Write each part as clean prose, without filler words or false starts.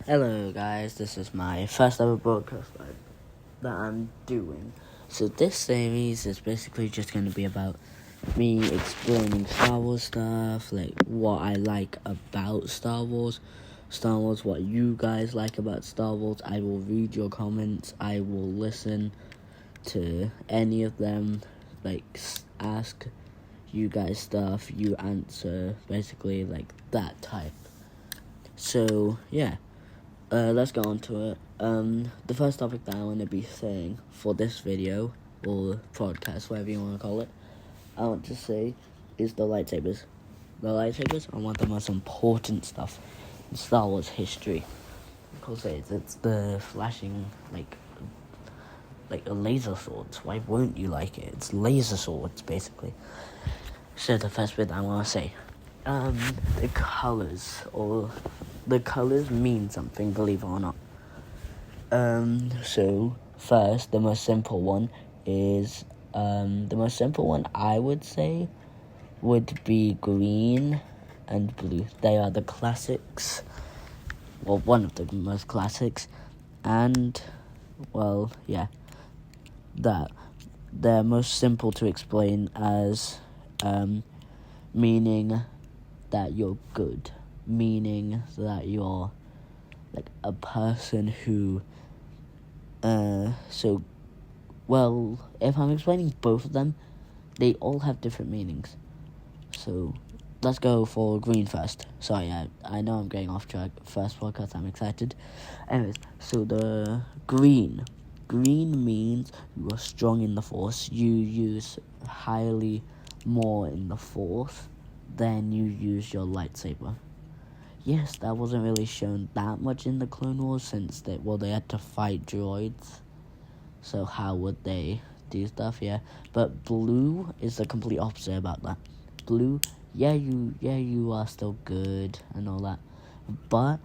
Hello guys, this is my first ever broadcast that I'm doing. So this series is basically just going to be about me explaining Star Wars stuff, like what I like about Star Wars, what you guys like about Star Wars. I will read your comments, I will listen to any of them, like ask you guys stuff, you answer, basically like that type. So yeah. Let's go on to it. The first topic that I want to be saying for this video, or podcast, whatever you want to call it, I want to say is the lightsabers. The lightsabers are one of the most important stuff in Star Wars history. Because it's the flashing, like a laser swords. Why won't you like it? It's laser swords, basically. So the first bit I want to say, the colors, or the colors mean something, believe it or not. So first, the most simple one I would say would be green and blue. They are the classics, well, one of the most classics, and, well, yeah, that. They're most simple to explain as, meaning that you're good, meaning that you're like a person who if I'm explaining both of them, they all have different meanings. So let's go for green first. Sorry, I know I'm getting off track. First podcast, I'm excited. Anyways, so the green means you are strong in the Force. You use highly more in the Force than you use your lightsaber. Yes, that wasn't really shown that much in the Clone Wars since they had to fight droids. So how would they do stuff? Yeah, but blue is the complete opposite about that. Blue, you are still good and all that, but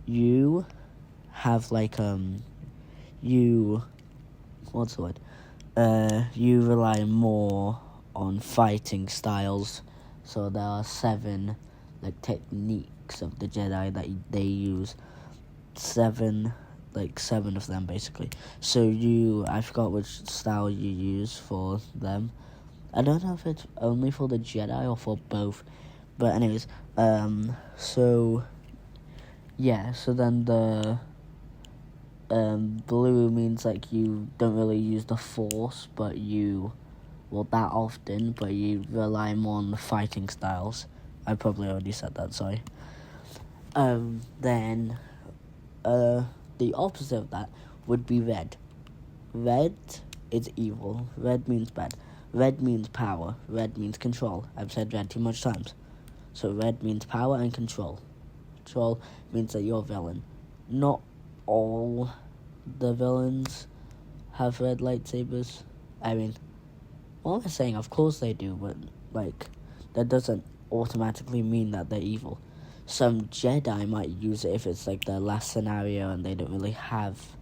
you have you rely more on fighting styles. So there are 7 techniques of the Jedi that they use. 7 of them basically. So I forgot which style you use for them. I don't know if it's only for the Jedi or for both. But anyways, so then the blue means you don't really use the Force, but that often, but you rely more on the fighting styles. I probably already said that, sorry. Then, the opposite of that would be red. Red is evil. Red means bad. Red means power. Red means control. I've said red too much times. So red means power and control. Control means that you're a villain. Not all the villains have red lightsabers. I mean, what am I saying? Of course they do, but, that doesn't automatically mean that they're evil. Some Jedi might use it if it's, their last scenario and they don't really have,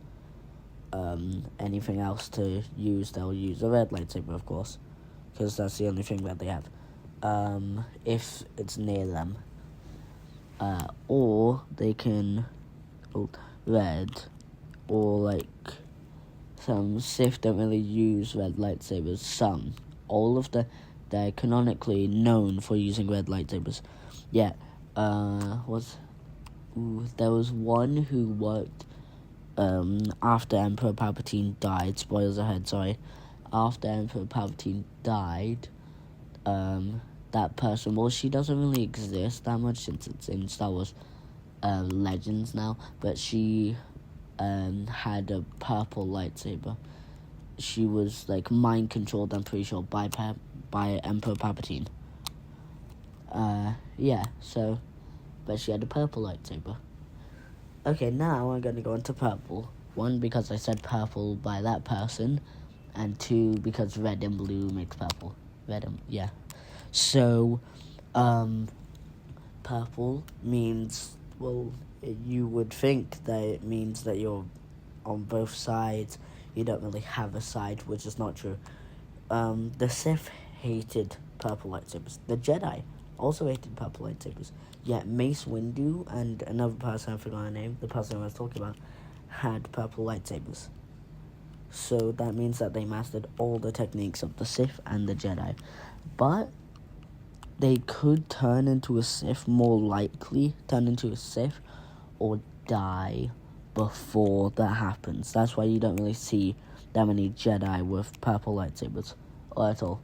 anything else to use. They'll use a red lightsaber, of course, because that's the only thing that they have, if it's near them. Or they can red, or, some Sith don't really use red lightsabers. Some. All of they're canonically known for using red lightsabers. Yeah, there was one who worked, after Emperor Palpatine died. Spoilers ahead, sorry. After Emperor Palpatine died, that person, she doesn't really exist that much since it's in Star Wars Legends now, but she had a purple lightsaber. She was mind controlled, I'm pretty sure, by Emperor Palpatine. But she had a purple lightsaber. Okay, now I'm gonna go into purple. 1, because I said purple by that person, and 2, because red and blue makes purple. So, purple means, you would think that it means that you're on both sides. You don't really have a side, which is not true. The Sith hated purple lightsabers. The Jedi also hated purple lightsabers. Yet Mace Windu and another person, I forgot her name, the person I was talking about, had purple lightsabers. So that means that they mastered all the techniques of the Sith and the Jedi. But they could turn into a Sith, more likely turn into a Sith, or die before that happens. That's why you don't really see that many Jedi with purple lightsabers at all.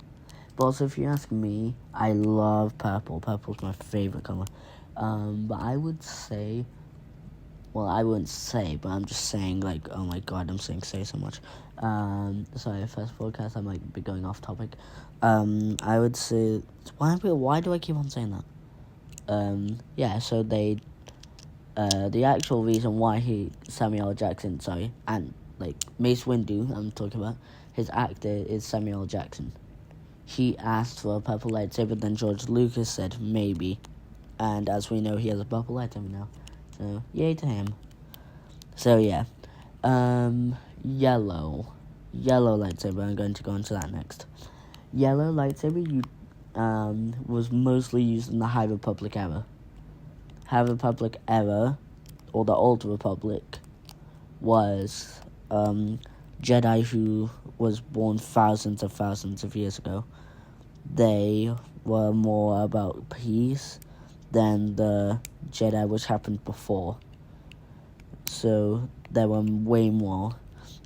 But also, if you ask me, I love purple. Purple's my favorite color. But I would say, well, I wouldn't say, but I'm just saying, like, oh my god, I'm saying say so much. Sorry, first podcast, I might be going off topic. I would say, why do I keep on saying that? Yeah, so the actual reason why Samuel L. Jackson, and, like, Mace Windu, I'm talking about, his actor is Samuel L. Jackson. He asked for a purple lightsaber, then George Lucas said maybe. And as we know, he has a purple lightsaber now. So, yay to him. So, yeah. Yellow lightsaber, I'm going to go into that next. Yellow lightsaber was mostly used in the High Republic era. High Republic era, or the Old Republic, was Jedi who was born thousands of years ago. They were more about peace than the Jedi which happened before. So there were way more.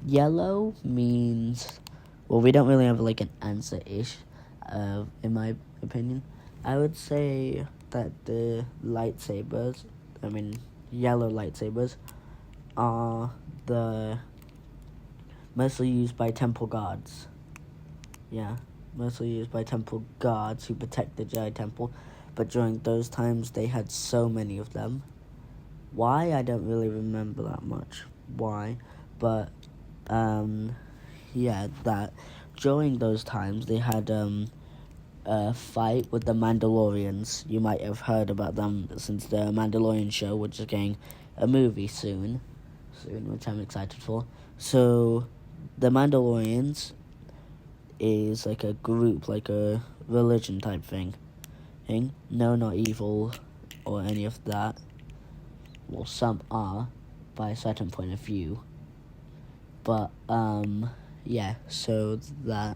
Yellow means, well, we don't really have like an answer-ish, in my opinion. I would say that the lightsabers, yellow lightsabers, are the mostly used by temple guards. Yeah, mostly used by temple guards who protect the Jedi Temple. But during those times, they had so many of them. Why? I don't really remember that much. Why? But, yeah, that during those times, they had a fight with the Mandalorians. You might have heard about them since the Mandalorian show, which is getting a movie soon, which I'm excited for. So, the Mandalorians is like a group, like a religion type thing. No, not evil or any of that. Well, some are, by a certain point of view. But, yeah, so the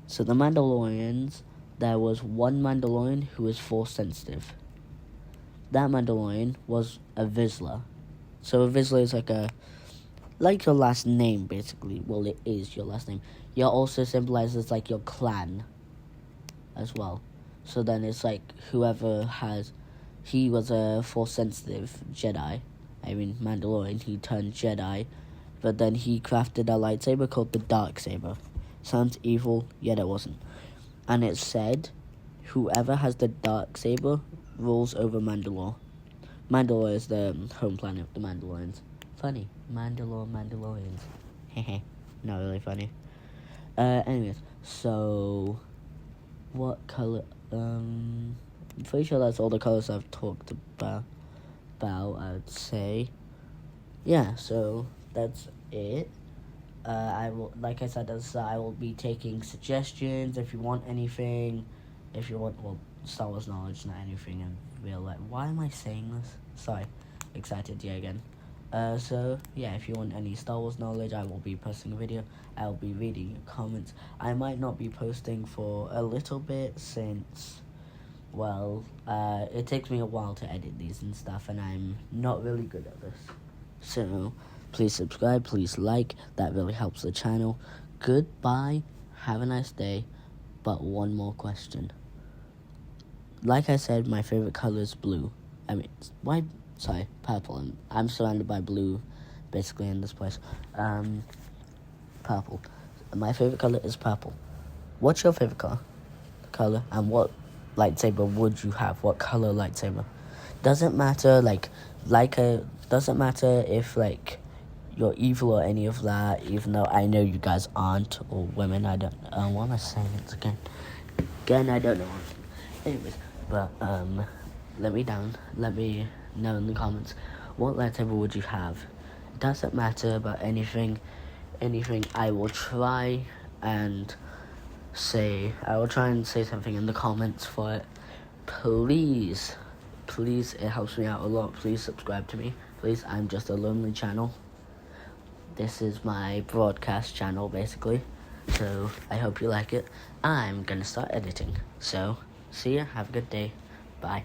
Mandalorians, there was one Mandalorian who was Force sensitive. That Mandalorian was a Vizsla. So a Vizsla is like your last name, basically. Well, it is your last name. It also symbolizes, like, your clan as well. So then it's like he was a Force-sensitive Jedi. Mandalorian. He turned Jedi. But then he crafted a lightsaber called the Darksaber. Sounds evil, yet it wasn't. And it said, whoever has the Darksaber rules over Mandalore. Mandalore is the home planet of the Mandalorians. Funny. Mandalorians. Hehe. Not really funny. Anyways, so what color? I'm pretty sure that's all the colors I've talked about, I would say. Yeah, so that's it. I will, like I said, I will be taking suggestions if you want anything. If you want, Star Wars knowledge, not anything in real life. Why am I saying this? Sorry, excited, yeah, again. So, yeah, if you want any Star Wars knowledge, I will be posting a video. I will be reading your comments. I might not be posting for a little bit since, it takes me a while to edit these and stuff, and I'm not really good at this. So, please subscribe, please like. That really helps the channel. Goodbye. Have a nice day. But one more question. Like I said, my favorite color is blue. Purple. I'm surrounded by blue, basically, in this place. Purple. My favorite color is purple. What's your favorite color? And what lightsaber would you have? What color lightsaber? Doesn't matter, doesn't matter if, you're evil or any of that, even though I know you guys aren't, or women, I don't, why am I saying it again? I don't know. Anyways, but, let me know in the comments, what lightsaber would you have? It doesn't matter about anything, I will try and say something in the comments for it, please, it helps me out a lot. Please subscribe to me. Please, I'm just a lonely channel. This is my broadcast channel, basically. So, I hope you like it. I'm gonna start editing. So, see ya. Have a good day. Bye.